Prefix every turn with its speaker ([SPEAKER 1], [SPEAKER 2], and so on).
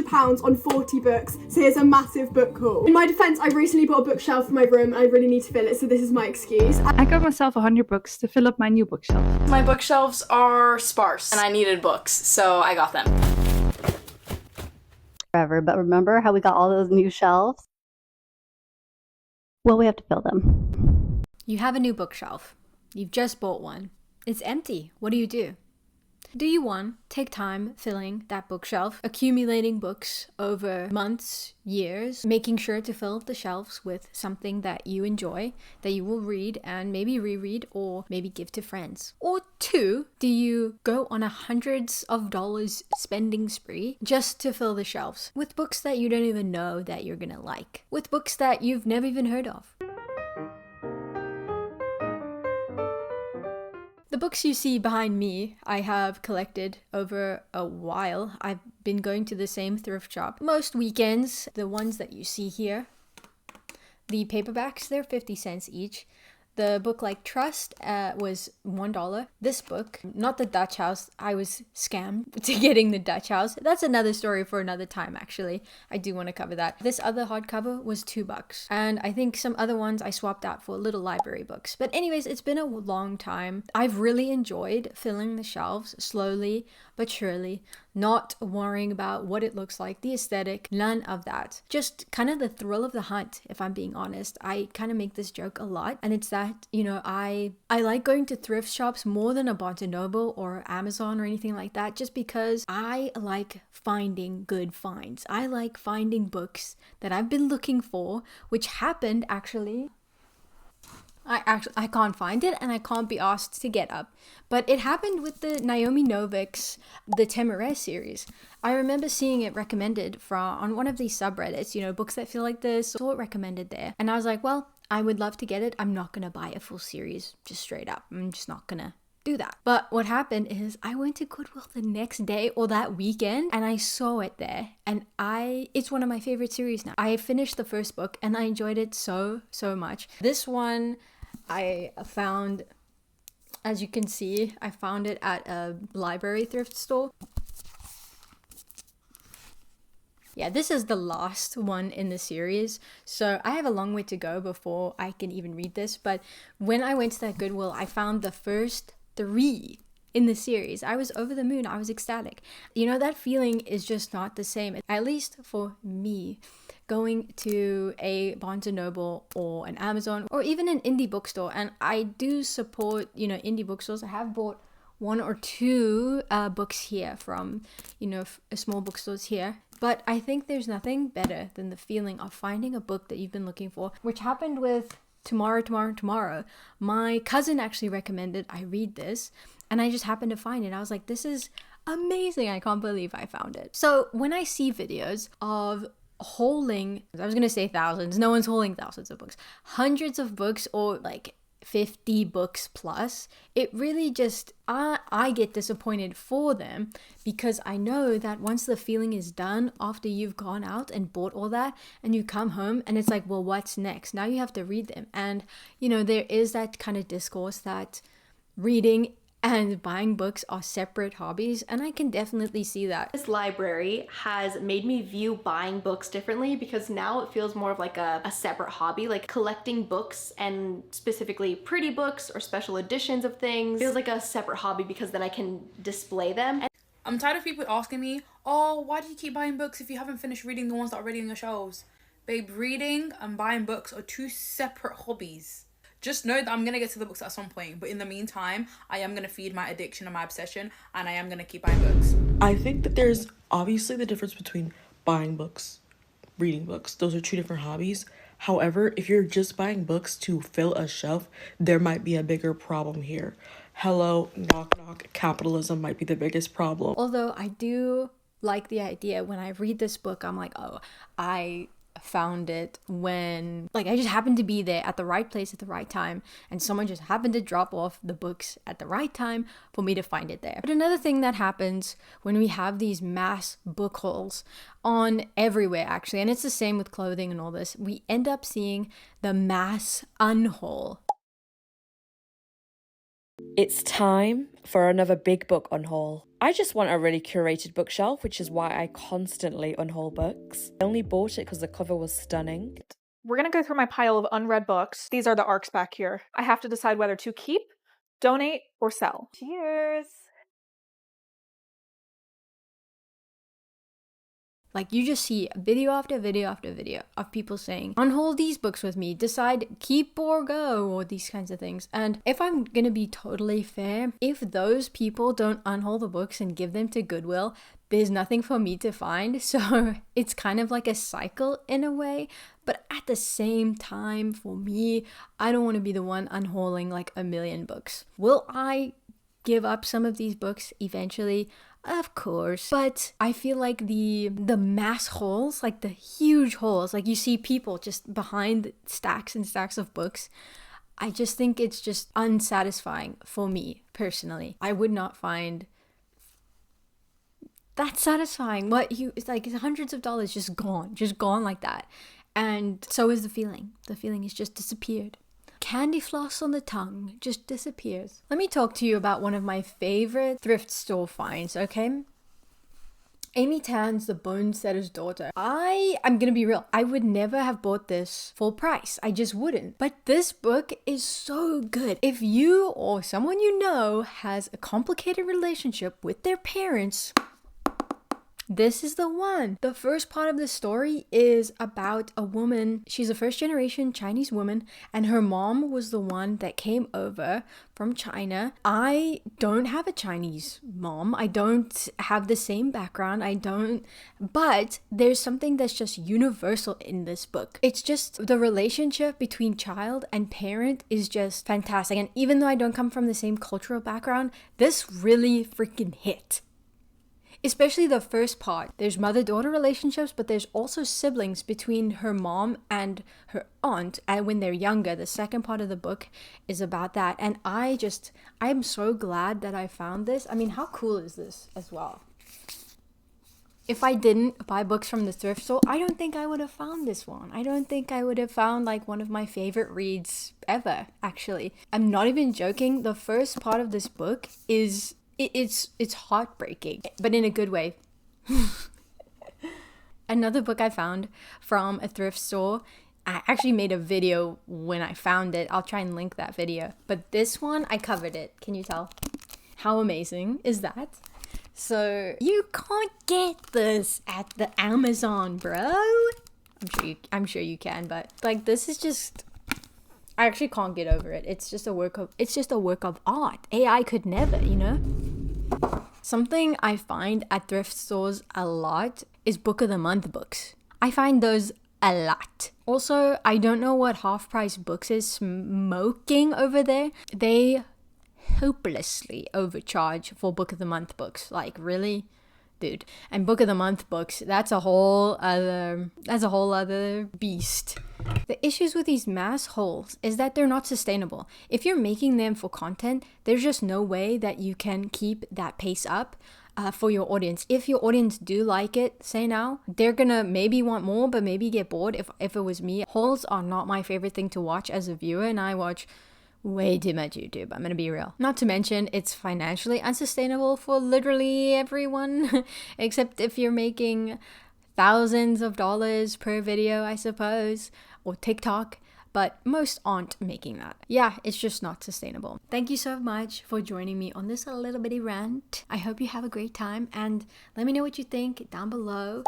[SPEAKER 1] £200 on 40 books, so here's a massive book haul. In my defense, I recently bought a bookshelf for my room and I really need to fill it, so this is my excuse.
[SPEAKER 2] I got myself 100 books to fill up my new bookshelf.
[SPEAKER 3] My bookshelves are sparse and I needed books, so I got them.
[SPEAKER 4] Forever, but remember how we got all those new shelves? Well, we have to fill them.
[SPEAKER 5] You have a new bookshelf. You've just bought one. It's empty. What do? Do you, one, take time filling that bookshelf, accumulating books over months, years, making sure to fill the shelves with something that you enjoy, that you will read and maybe reread or maybe give to friends? Or two, do you go on hundreds of dollars spending spree just to fill the shelves with books that you don't even know that you're gonna like, with books that you've never even heard of? The books you see behind me, I have collected over a while. I've been going to the same thrift shop most weekends. The ones that you see here, the paperbacks, they're 50 cents each. The book like Trust was $1. This book, not the Dutch House, I was scammed to getting the Dutch House. That's another story for another time, actually. I do want to cover that. This other hardcover was $2. And I think some other ones I swapped out for little library books. But anyways, it's been a long time. I've really enjoyed filling the shelves slowly but surely, not worrying about what it looks like, the aesthetic, none of that. Just kind of the thrill of the hunt, if I'm being honest. I kind of make this joke a lot, and it's that, you know, I like going to thrift shops more than a Barnes & Noble or Amazon or anything like that, just because I like finding good finds. I like finding books that I've been looking for, which happened actually. I can't find it and I can't be asked to get up. But it happened with the Naomi Novik's The Temeraire series. I remember seeing it recommended on one of these subreddits, you know, books that feel like this, saw it recommended there. And I was like, well, I would love to get it. I'm not going to buy a full series, just straight up. I'm just not going to do that. But what happened is I went to Goodwill the next day or that weekend and I saw it there, and it's one of my favorite series now. I finished the first book and I enjoyed it so much. This one I found, as you can see, I found it at a library thrift store. Yeah, this is the last one in the series, so I have a long way to go before I can even read this. But when I went to that Goodwill, I found the first 3 in the series. I was over the moon. I was ecstatic. You know, that feeling is just not the same, at least for me. Going to a Barnes & Noble or an Amazon or even an indie bookstore, and I do support, you know, indie bookstores. I have bought 1 or 2 books here from, you know, small bookstores here. But I think there's nothing better than the feeling of finding a book that you've been looking for, which happened with Tomorrow. My cousin actually recommended I read this, and I just happened to find it. I was like, this is amazing. I can't believe I found it. So when I see videos of hauling, I was gonna say thousands, no one's hauling thousands of books, hundreds of books, or like 50 books plus, it really just, I get disappointed for them, because I know that once the feeling is done, after you've gone out and bought all that and you come home and it's like, well, what's next? Now you have to read them. And you know, there is that kind of discourse that reading and buying books are separate hobbies, and I can definitely see that.
[SPEAKER 6] This library has made me view buying books differently, because now it feels more of like a separate hobby, like collecting books, and specifically pretty books or special editions of things feels like a separate hobby, because then I can display them.
[SPEAKER 7] I'm tired of people asking me, oh, why do you keep buying books if you haven't finished reading the ones that are already on your shelves? Babe, reading and buying books are 2 separate hobbies. Just know that I'm going to get to the books at some point, but in the meantime, I am going to feed my addiction and my obsession, and I am going to keep buying books.
[SPEAKER 8] I think that there's obviously the difference between buying books, reading books. Those are 2 different hobbies. However, if you're just buying books to fill a shelf, there might be a bigger problem here. Hello, knock knock, capitalism might be the biggest problem.
[SPEAKER 5] Although I do like the idea, when I read this book, I'm like, oh, I found it when, like, I just happened to be there at the right place at the right time, and someone just happened to drop off the books at the right time for me to find it there. But another thing that happens when we have these mass book hauls on everywhere, actually, and it's the same with clothing and all this, we end up seeing the mass unhaul.
[SPEAKER 9] It's time for another big book unhaul. I just want a really curated bookshelf, which is why I constantly unhaul books. I only bought it because the cover was stunning.
[SPEAKER 10] We're gonna go through my pile of unread books. These are the arcs back here. I have to decide whether to keep, donate, or sell. Cheers!
[SPEAKER 5] Like, you just see video after video after video of people saying, unhaul these books with me, decide keep or go, or these kinds of things. And if I'm gonna be totally fair, if those people don't unhaul the books and give them to Goodwill, there's nothing for me to find. So it's kind of like a cycle in a way. But at the same time, for me, I don't want to be the one unhauling like a million books. Will I give up some of these books eventually? Of course, but I feel like the mass hauls, like the huge hauls, like you see people just behind stacks and stacks of books, I just think it's just unsatisfying for me personally. I would not find that satisfying. It's like hundreds of dollars just gone like that. And so is the feeling. The feeling has just disappeared. Candy floss on the tongue just disappears. Let me talk to you about one of my favorite thrift store finds, okay? Amy Tan's The Bonesetter's Daughter. I'm gonna be real, I would never have bought this full price. I just wouldn't. But this book is so good. If you or someone you know has a complicated relationship with their parents, this is the one. The first part of the story is about a woman. She's a first generation Chinese woman, and her mom was the one that came over from China. I don't have a Chinese mom. I don't have the same background. But there's something that's just universal in this book. It's just the relationship between child and parent is just fantastic. And even though I don't come from the same cultural background, this really freaking hit. Especially the first part. There's mother-daughter relationships, but there's also siblings between her mom and her aunt, and when they're younger. The second part of the book is about that. And I'm so glad that I found this. I mean, how cool is this as well? If I didn't buy books from the thrift store, I don't think I would have found this one. I don't think I would have found like one of my favorite reads ever, actually. I'm not even joking. The first part of this book is It's heartbreaking, but in a good way. Another book I found from a thrift store, I actually made a video when I found it. I'll try and link that video. But this one, I covered it. Can you tell? How amazing is that? So you can't get this at the Amazon, bro. I'm sure you can, but like this is just, I actually can't get over it. It's just a work of art. AI could never, you know? Something I find at thrift stores a lot is book of the month books. I find those a lot. Also, I don't know what half price books is smoking over there. They hopelessly overcharge for book of the month books. Like, really? Dude. And book of the month books, that's a whole other beast. The issues with these mass hauls is that they're not sustainable. If you're making them for content, there's just no way that you can keep that pace up for your audience. If your audience do like it, say now, they're gonna maybe want more, but maybe get bored. If it was me, hauls are not my favorite thing to watch as a viewer, and I watch way too much YouTube. I'm gonna be real. Not to mention, it's financially unsustainable for literally everyone, except if you're making thousands of dollars per video, I suppose, or TikTok, but most aren't making that. Yeah, it's just not sustainable. Thank you so much for joining me on this little bitty rant. I hope you have a great time, and let me know what you think down below.